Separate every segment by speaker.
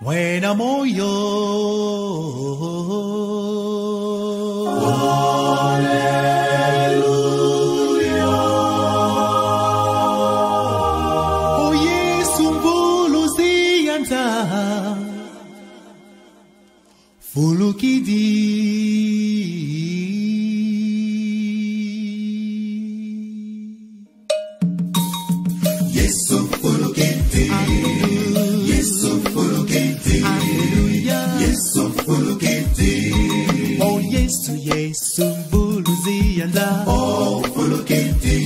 Speaker 1: Buena moyo. Aleluya. Oh Yesu mbuluzianta. Fulukidi. Yesu fulukidi. Yesu fulukidi. Yesu fulukidi. Oh Yesu Yesu mbuluzianta. Oh fulukidi.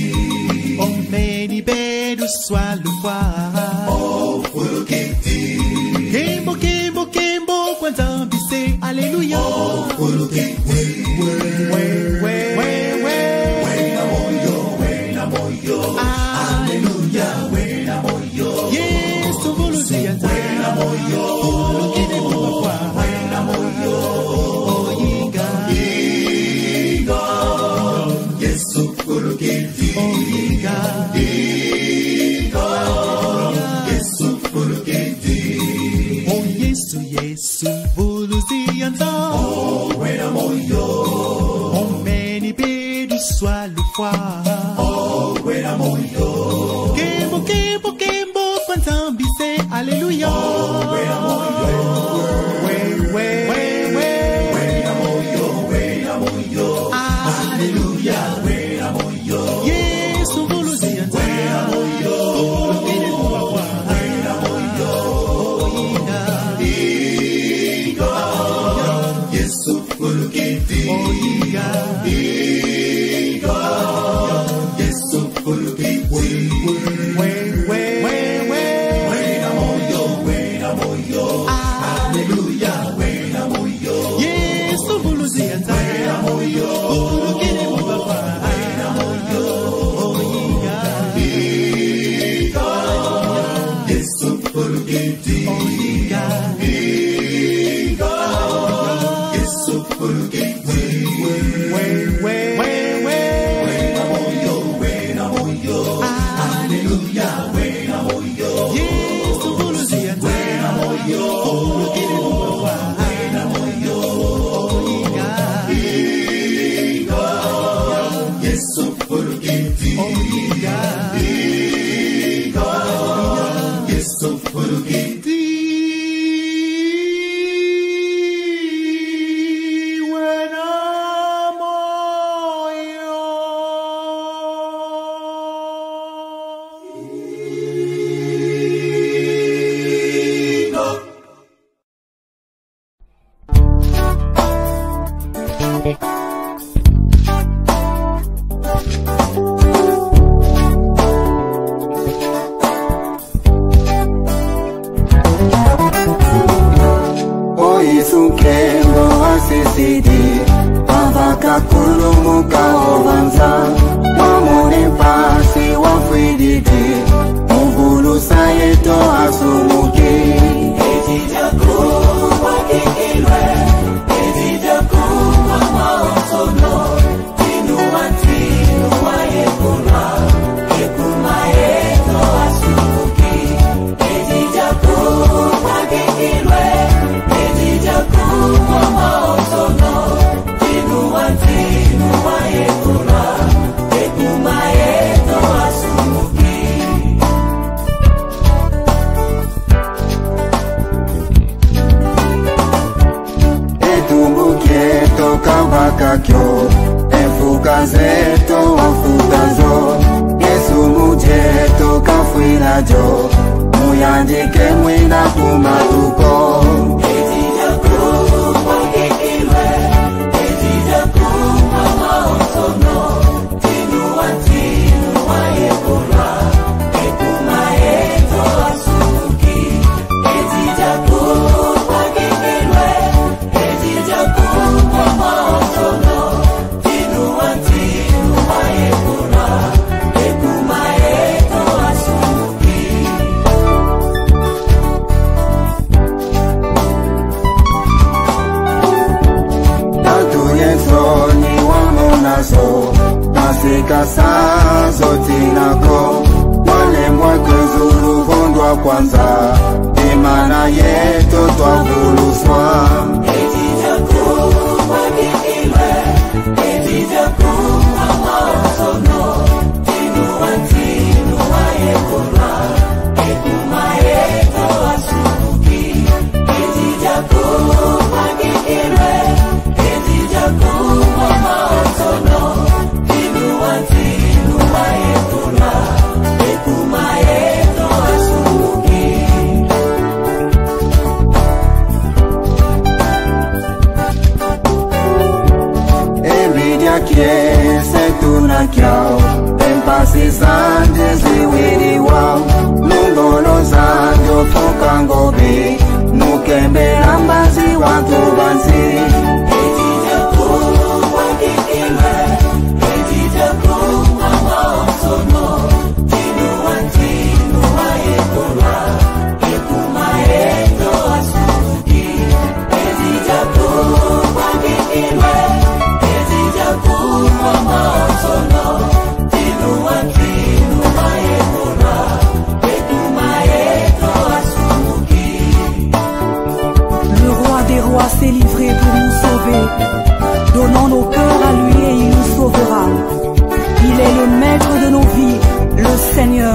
Speaker 1: Oh meni bedu swalukwa. Oh fulukidi. Kembo kembo kembo kwanza bise aleluya. Oh fulukidi. Wena moyo, wena moyo. Aleluya, wena moyo. Yesu mbuluzianta. Wena moyo. Fulukidi mwakwa. Wena moyo. Oh yinga. Yinga. Yesu fulukidi. Oh yinga. Yinga. Yesu fulukidi. Oh Yesu Yesu mbuluzianta. Oh wena moyo. Oh meni bedu swalukwa. Oh wena moyo. Kembo, kembo, kembo, kwanzambi se, hallelujah.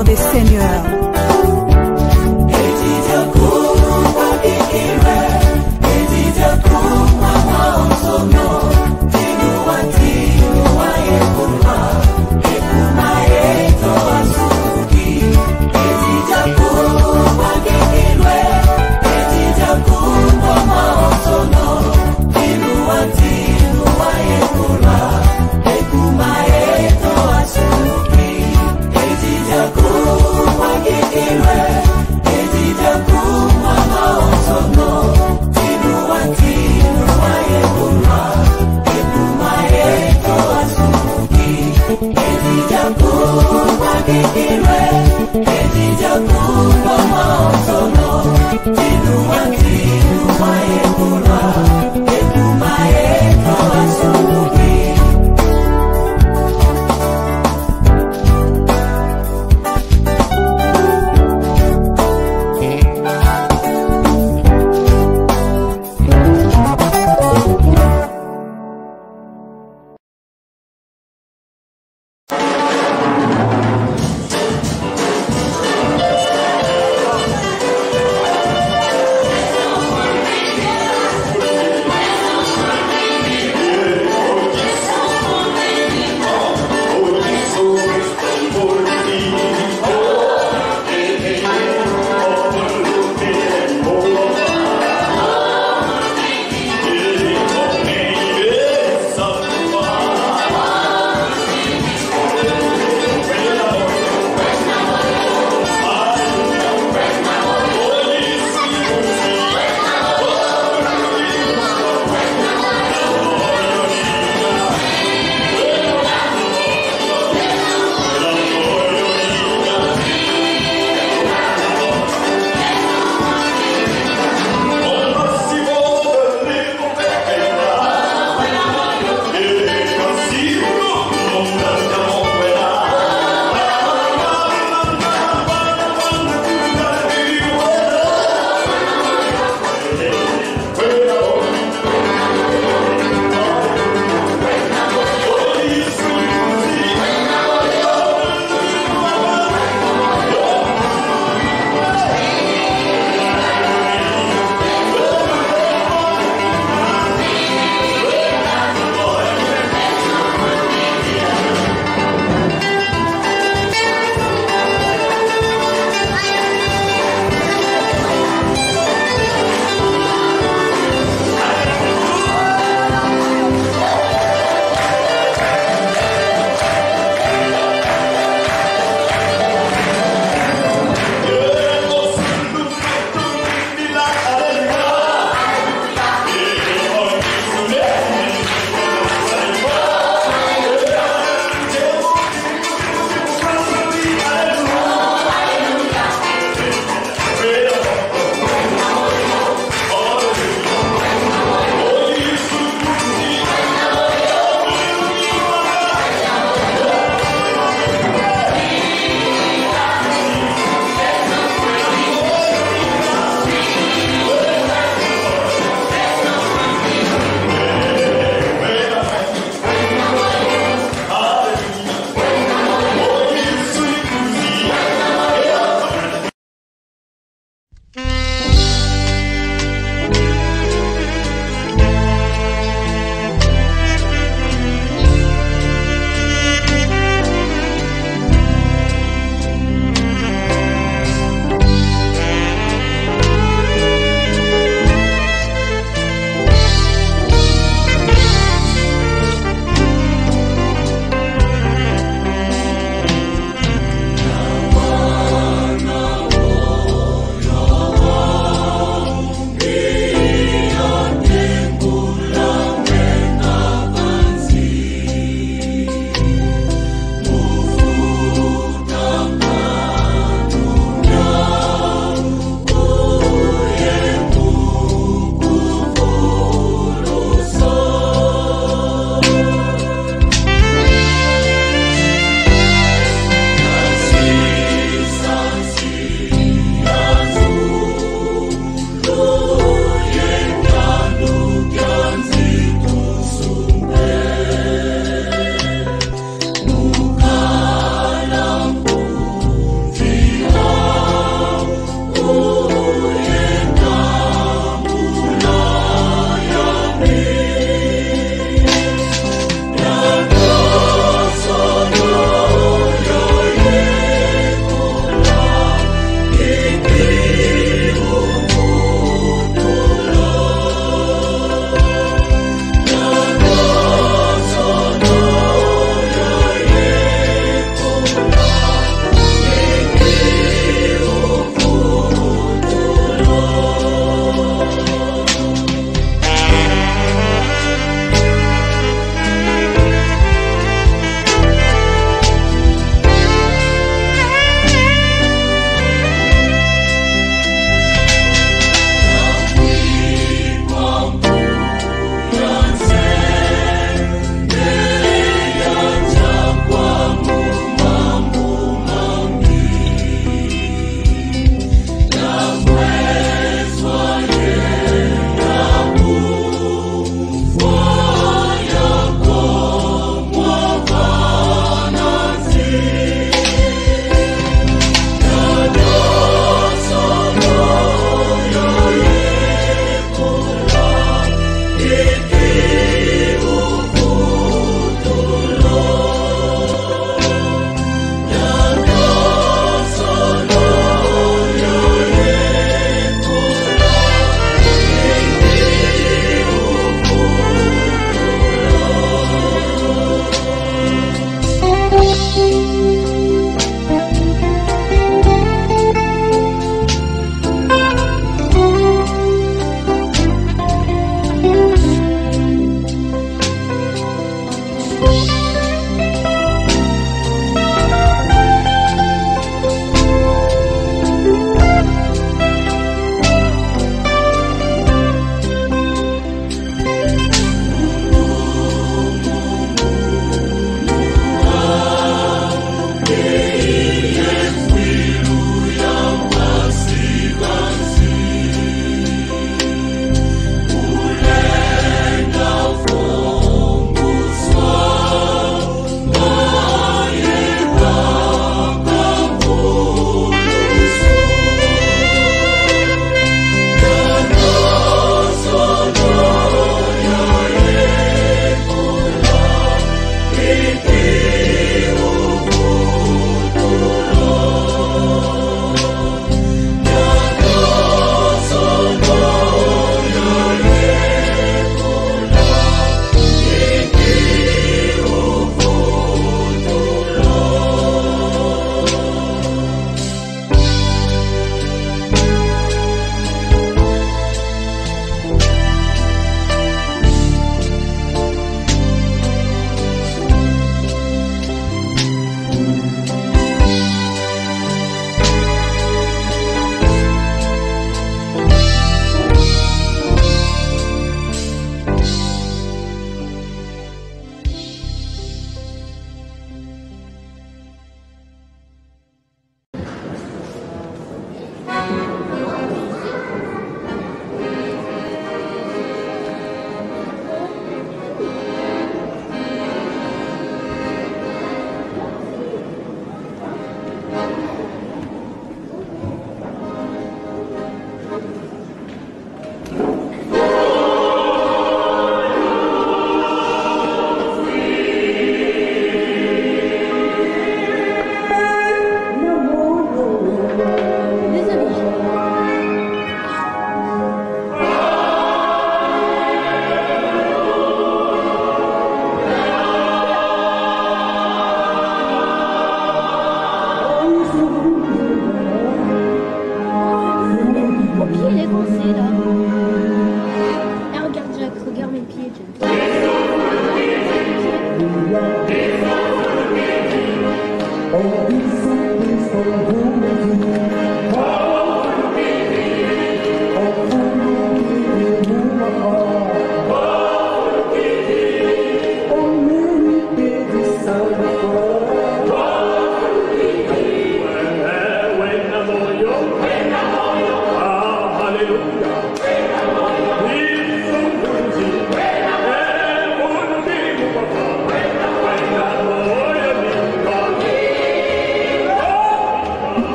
Speaker 2: Seigneur des Seigneurs.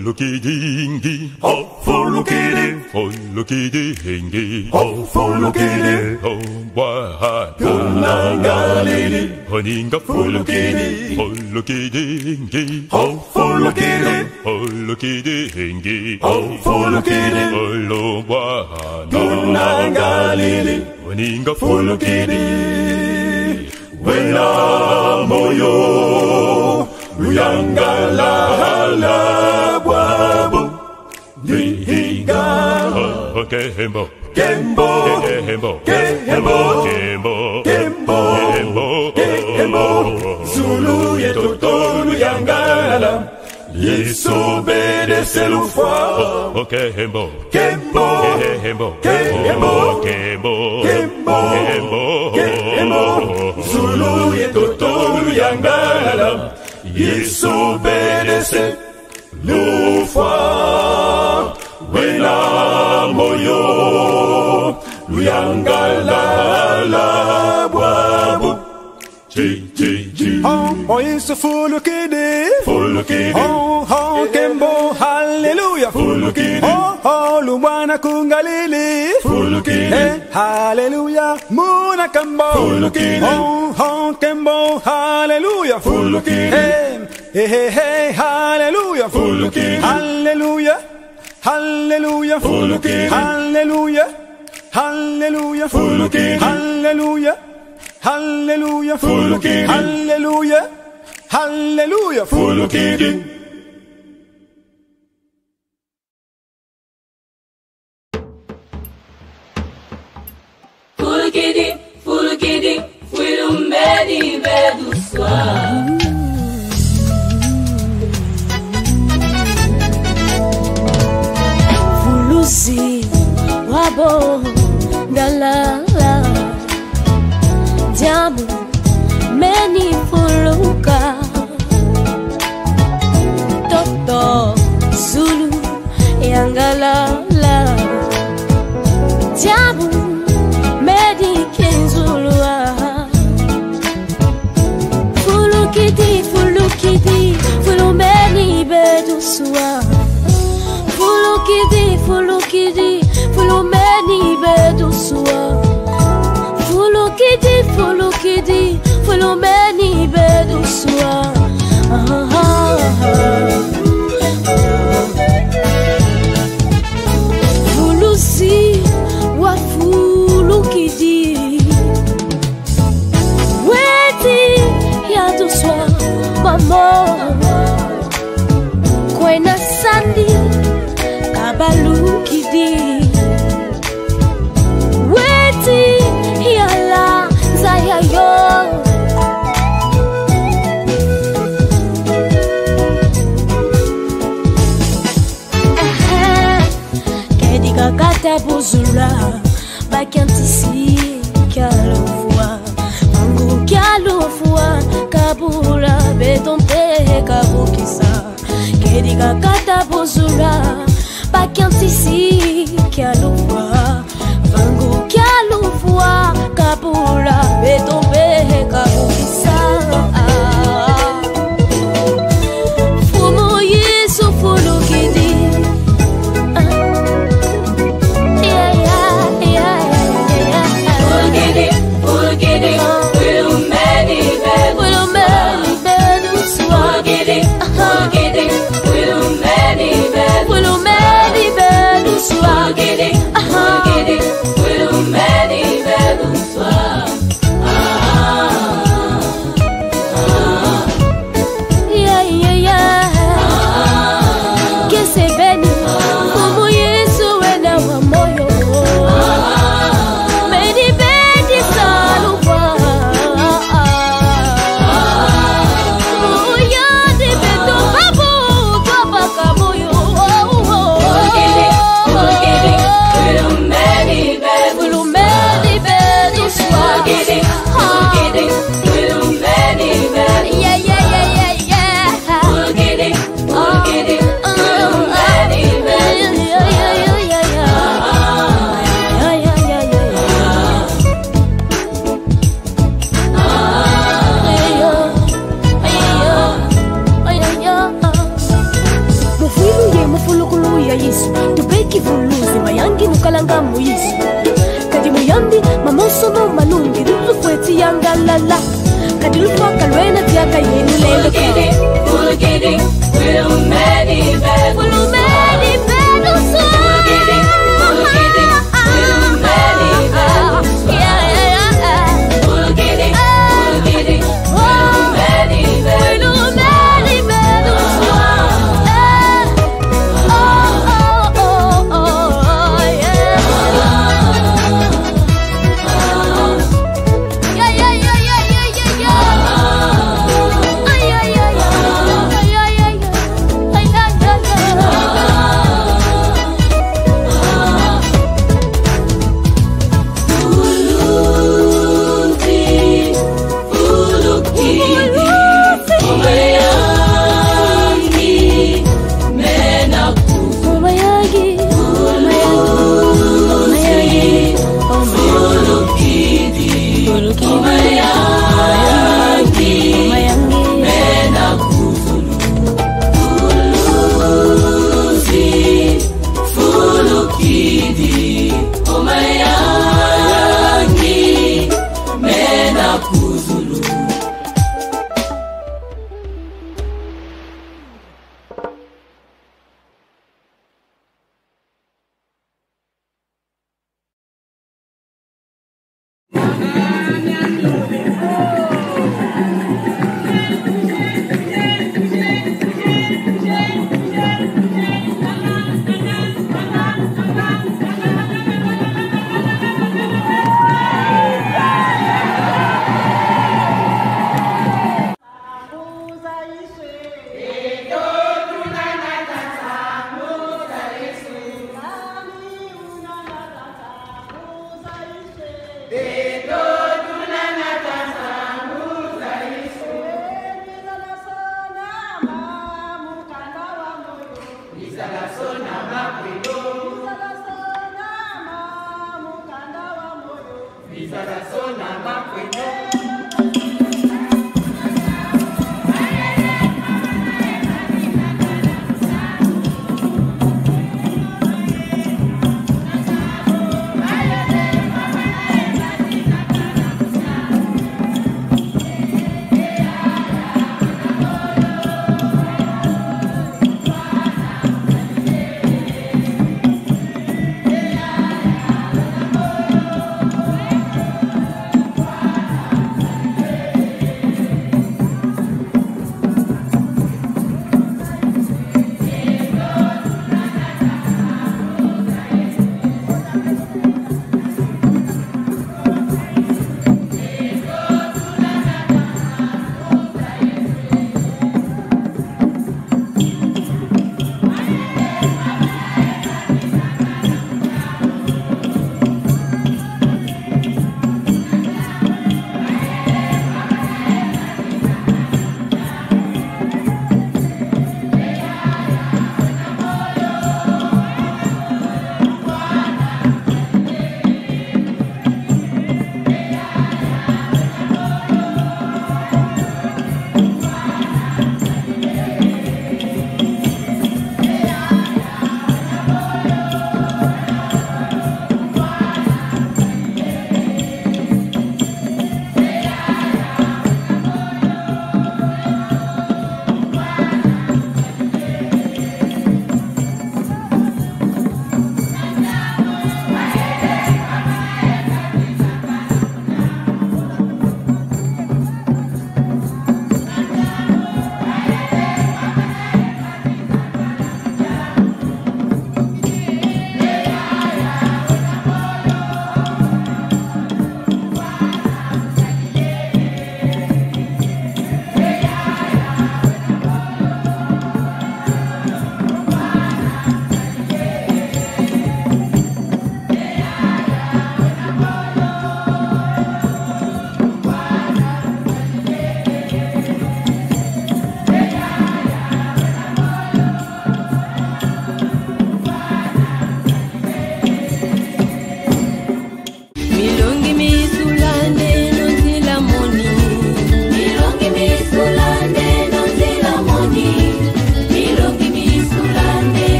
Speaker 2: Follow-kidingi, oh, follow-kiddy, follow-kidingi, oh, follow-kiddy, oh, Wahagalili, Honinga follow-kiddy, follow-kidingi, oh, follow-kiddy, follow-kidingi, oh, follow-kiddy, follow Wahagalili, Honinga follow-kiddy, Wena moyo, Luyangala bwabu Nihiga Kembo Kembo Kembo Kembo Kembo Kembo Zulu yetoto Luyangala Yesobedece l'ufwa Kembo Kembo Kembo Kembo Kembo Kembo Zulu yetoto Luyangala Yesobedece l'ufwa Wena moyo Luyangala bwabu Oh, it's a follow-kiddy, oh, Kembo, hallelujah, oh, Luwana kungalili, hey, hallelujah, Muna Kembo, oh, Kembo, hallelujah, hey, hallelujah, hallelujah, hallelujah, hallelujah, hallelujah, hallelujah. Hallelujah, hallelujah, hallelujah, follow-kiddy.
Speaker 3: Follow-kiddy, follow-kiddy, Fulumbedi bedu swa. Fulusi wabo dalala. Diabo, meni fuluka Toto, Zulu, Yangalala Diabo, meni kenzulua Fulukidi, fulukidi, fulumeni bedusua Fulukidi, fulukidi, fulumeni bedusua buzula bakantisi kalofua mangu kalofua kabula betompe kabukisa kediga kata buzula bakantisi kalofua mangu kalofua kabula betompe kabukisa fumo yesu fulu kidi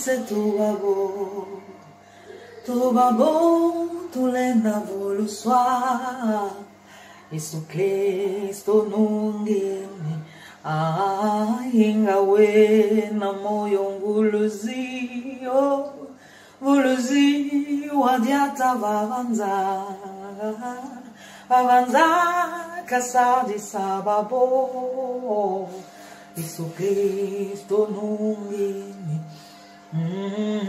Speaker 4: c'est tout va beau, tout les navaux le soir. Yesu Kristo nungini, ingawe na moyo nguluzi wadiata vavanza kasadi sababo. Yesu Kristo nungini,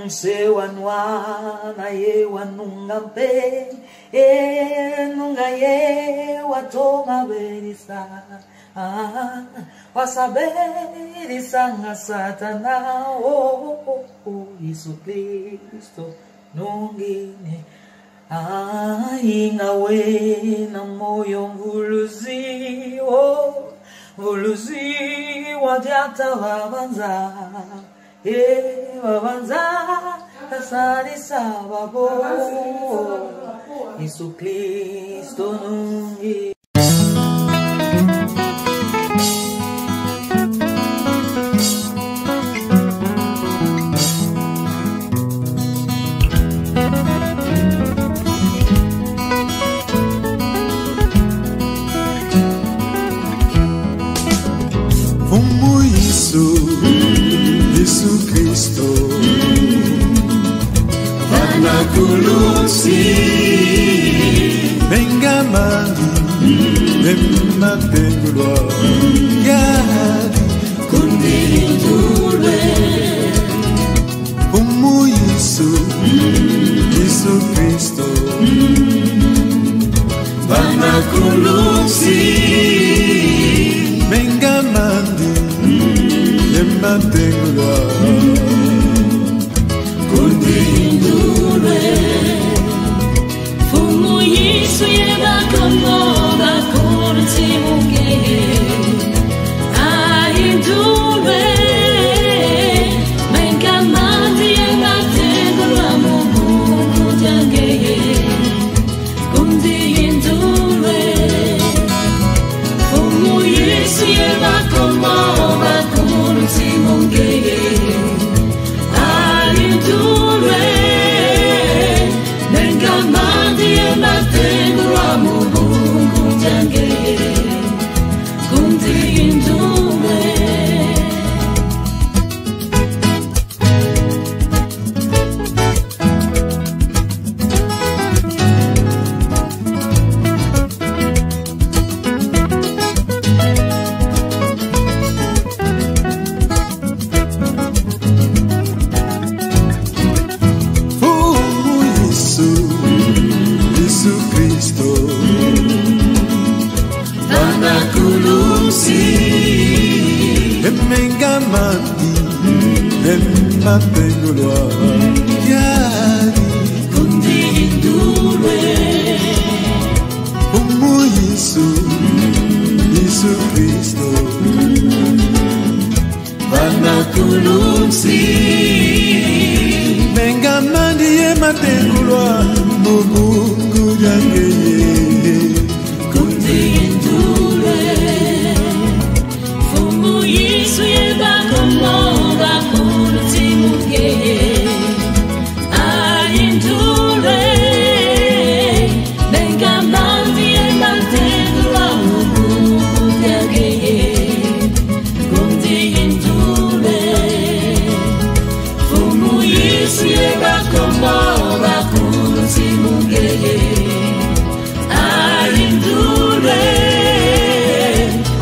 Speaker 4: se wanwana ye wanungampe, nunga ye watoma berisa, wasaberisa nga satana. Yesu Kristo nungini, ingawe na moyo nguluzi wadiata vavanza, vavanza kasari sababo. Yesu Kristo nungi.
Speaker 2: Yesu Kristo Vanakulusi Bengamani Bemapengulwa Gadi Kundindulwe Yesu Kristo Vanakulusi Bengamani Bemapengulwa
Speaker 3: Kundindulwe Fumu Yesu yeba komoga kurti muge Ahindulwe Mengamati yeba tengulwa mungu jangeye Kundindulwe Fumu Yesu yeba komoga kurti muge
Speaker 2: Mengamani Bemapengulwa Gadi
Speaker 3: Kundindulwe
Speaker 2: Yesu Kristo
Speaker 3: Vanakulusi
Speaker 2: Mengamani Yemapengulwa Mungu jangeye
Speaker 3: Kundindulwe Fumu Yesu yeba komoga kurti muge Ahindulwe Bengamandi yeba tengulwa mungu jangeye Kundindulwe Fumu Yesu yeba komoga kurti muge Ahindulwe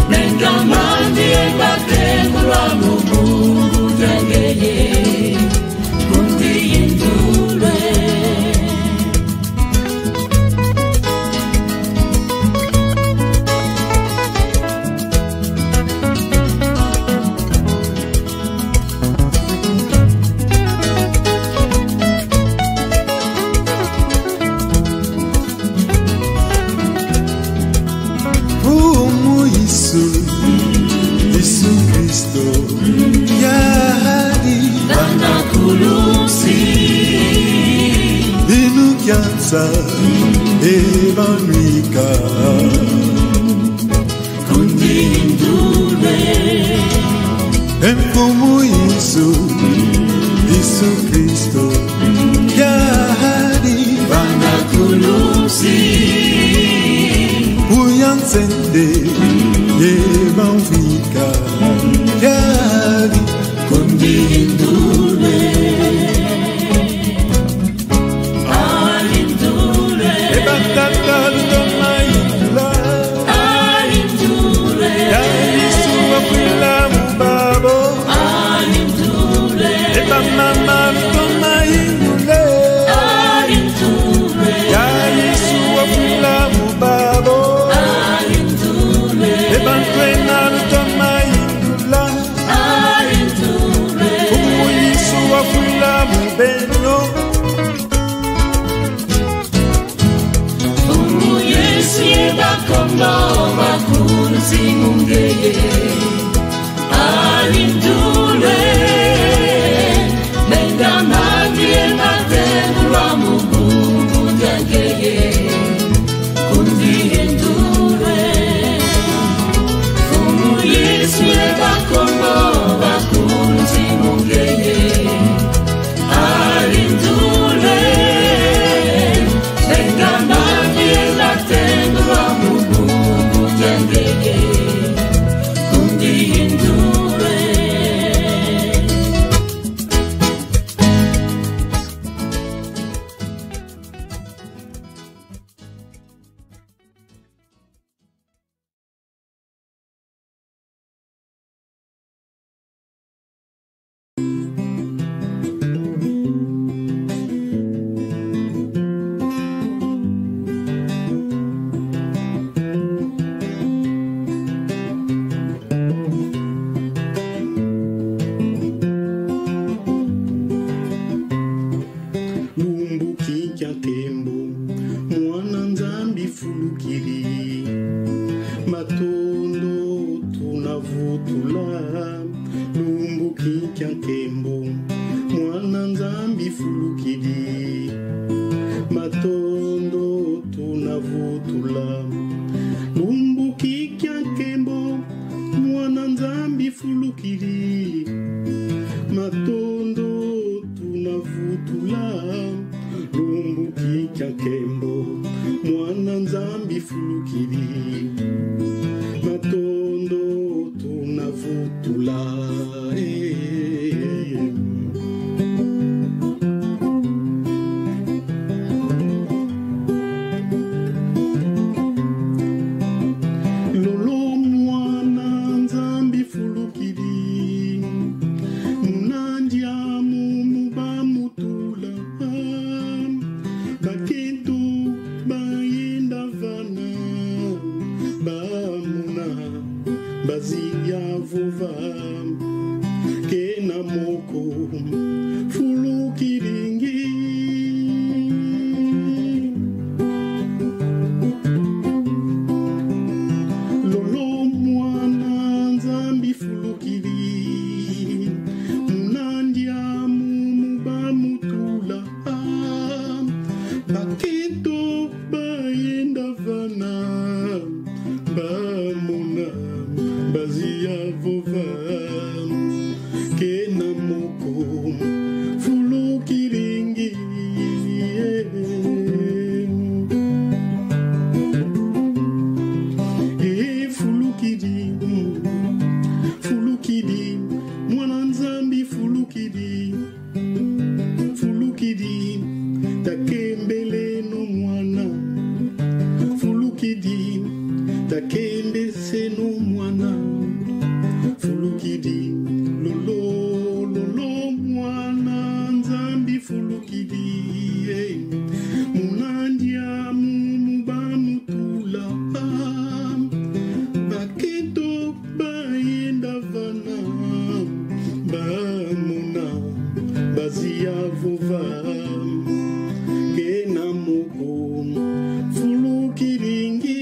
Speaker 3: Bengamandi yeba tengulwa mungu jangeye Kundindulwe
Speaker 2: Yesu Kristo Yadi
Speaker 3: Vanakulusi
Speaker 2: Inukianza Evanrika
Speaker 3: Kundindulwe
Speaker 2: Emfumu Yesu Yesu Kristo Yari
Speaker 3: Banakulusi
Speaker 2: Uyansende Yemavika Yari
Speaker 3: Kundindule Alindule
Speaker 2: Ebatakaluto maila
Speaker 3: Alindule
Speaker 2: Yesu wafula mubabo
Speaker 3: Alindule
Speaker 2: Ebamama luto maile
Speaker 3: Alindule
Speaker 2: Yesu wafula mubabo
Speaker 3: Alindule
Speaker 2: Ebantwena luto maila
Speaker 3: Alindule
Speaker 2: Yesu wafula mubeno
Speaker 3: Yesu yebakondo bakunzi mungeye Alindule Mengamandi ematengulwa mugungu nyangeye Kundi endule Yesu yebakondo bakunzi mungeye Alindule Mengamandi ematengulwa mugungu nyangeye Kundi endule
Speaker 5: Lumbuki kya tembo mwana nzambi fulukiri matondo tunavutula lumbuki kya tembo mwana nzambi fulukiri matondo tunavutula lumbuki kya tembo mwana nzambi fulukiri matondo tunavutula lumbuki kya kembo mwana nzambi fulukiri matondo tunavutula lolo mwana nzambi fulukiri munandya mumubamutula kaketo bayenda vana bamuna bazilya vova kena moko fulukiringi lolo mwana nzambi fulukiri munandya mumubamutula baketo bayenda vana bamuna bazia vova kena moko fulukiringi fulukidi fulukidi mwana nzambi fulukidi fulukidi takembele no mwana fulukidi takembe seno mwana fulukidi lolo lolo mwana nzambi fulukidi munandya mumubamutula baketo bayenda vana bamuna bazia vova kena moko fulukiringi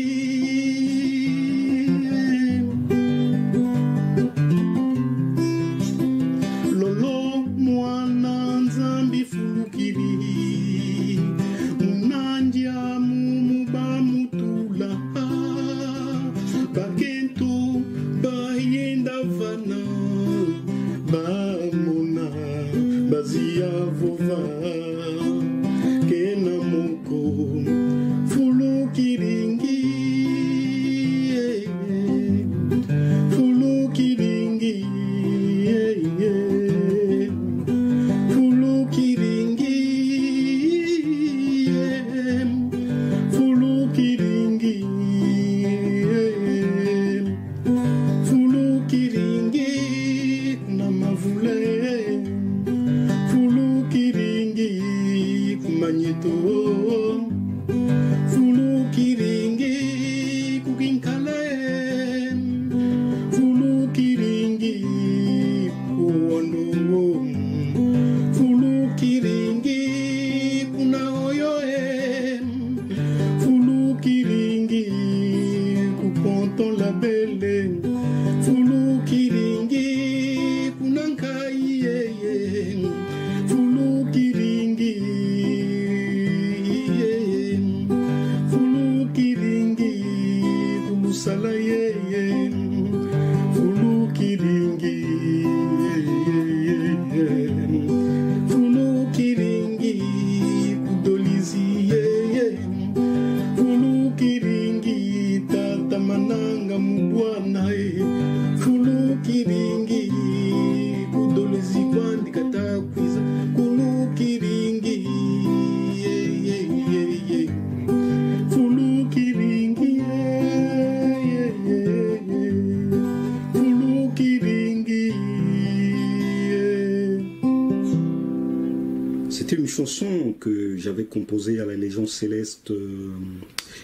Speaker 5: chanson que j'avais composée à la Légion Céleste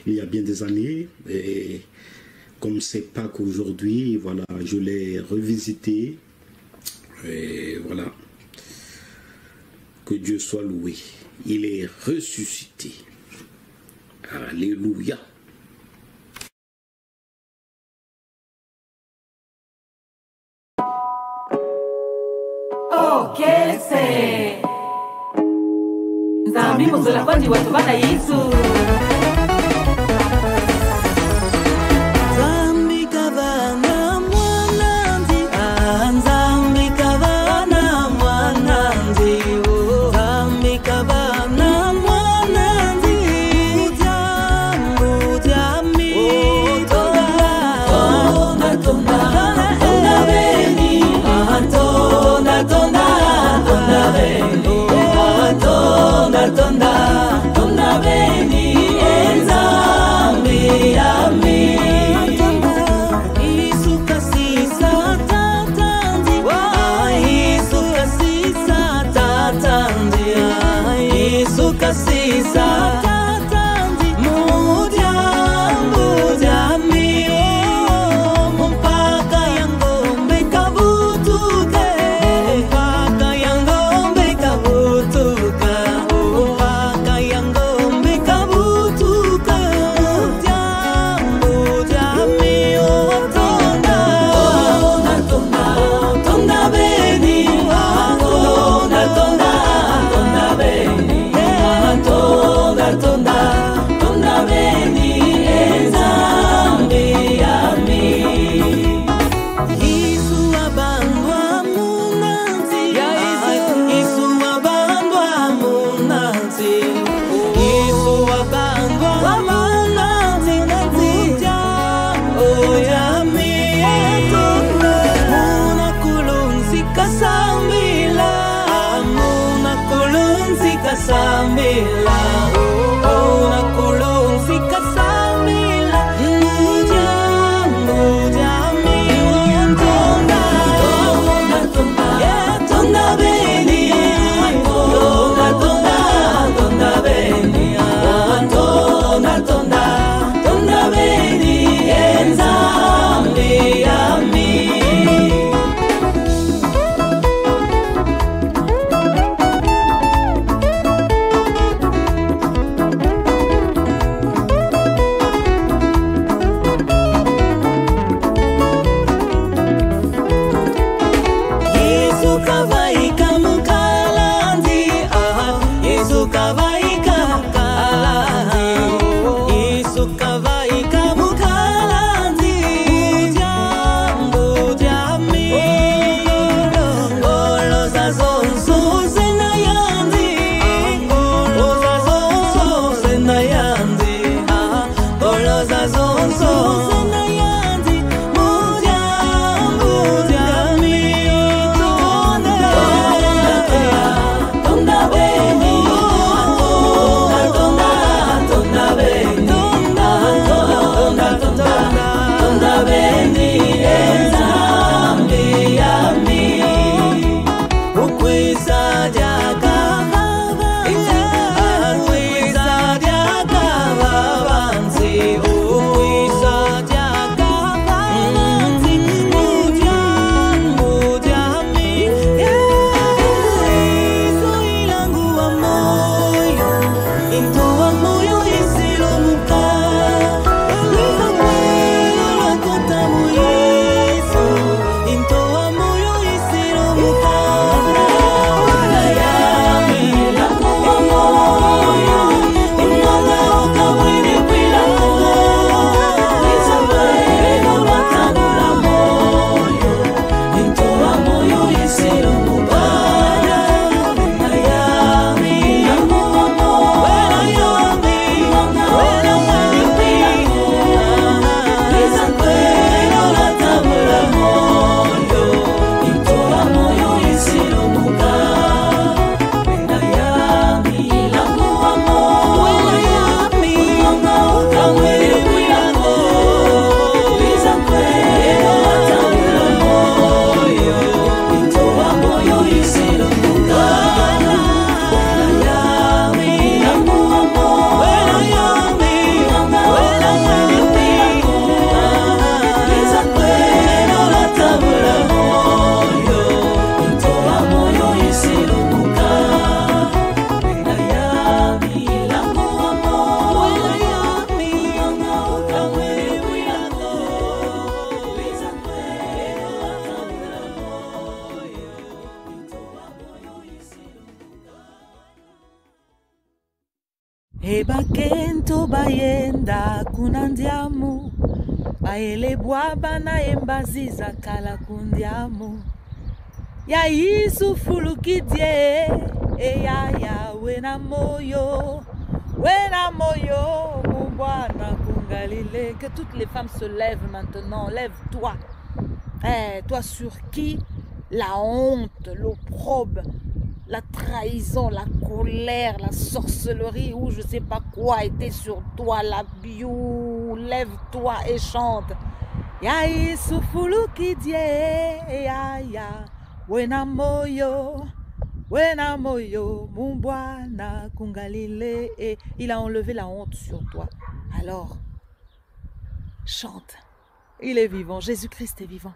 Speaker 5: il y a bien des années. Et comme c'est Pâques aujourd'hui, voilà, je l'ai revisitée. Et voilà. Que Dieu soit loué. Il est ressuscité. Alléluia.
Speaker 3: Oh, kese Nzambi muzula kwandi watu bana Yesu
Speaker 1: Nzambi kabana mwananzi, Nzambi kabana mwananzi, Nzambi kabana mwananzi, ujambi tonda tonda beni, tonda beni, tonda beni, Nzambi ami. Isuka sisa tatanzi, isuka sisa tatanzi, isuka sisa tatanzi, mujambi mpaka yangombe kabutuke, mpaka yangombe kabutuka, mpaka yangombe kabutuka, mujambi tonda beni, tonda beni, tonda
Speaker 4: Eba kento bayenda kunandiamu baele bwaba na embaziza kala kundiamu ya Yesu fulukidie ya wena moyo mubwana kungalile. Que toutes les femmes se lèvent maintenant. Lève-toi. Toi sur qui la honte, l'opprobre, la trahison, la colère, la sorcellerie ou je sais pas quoi était sur toi, la biou. Lève-toi et chante. Ya Yesu fulukidie ya wena moyo mubwana kungalile. Et il a enlevé la honte sur toi. Alors chante. Il est vivant. Jésus-Christ est vivant.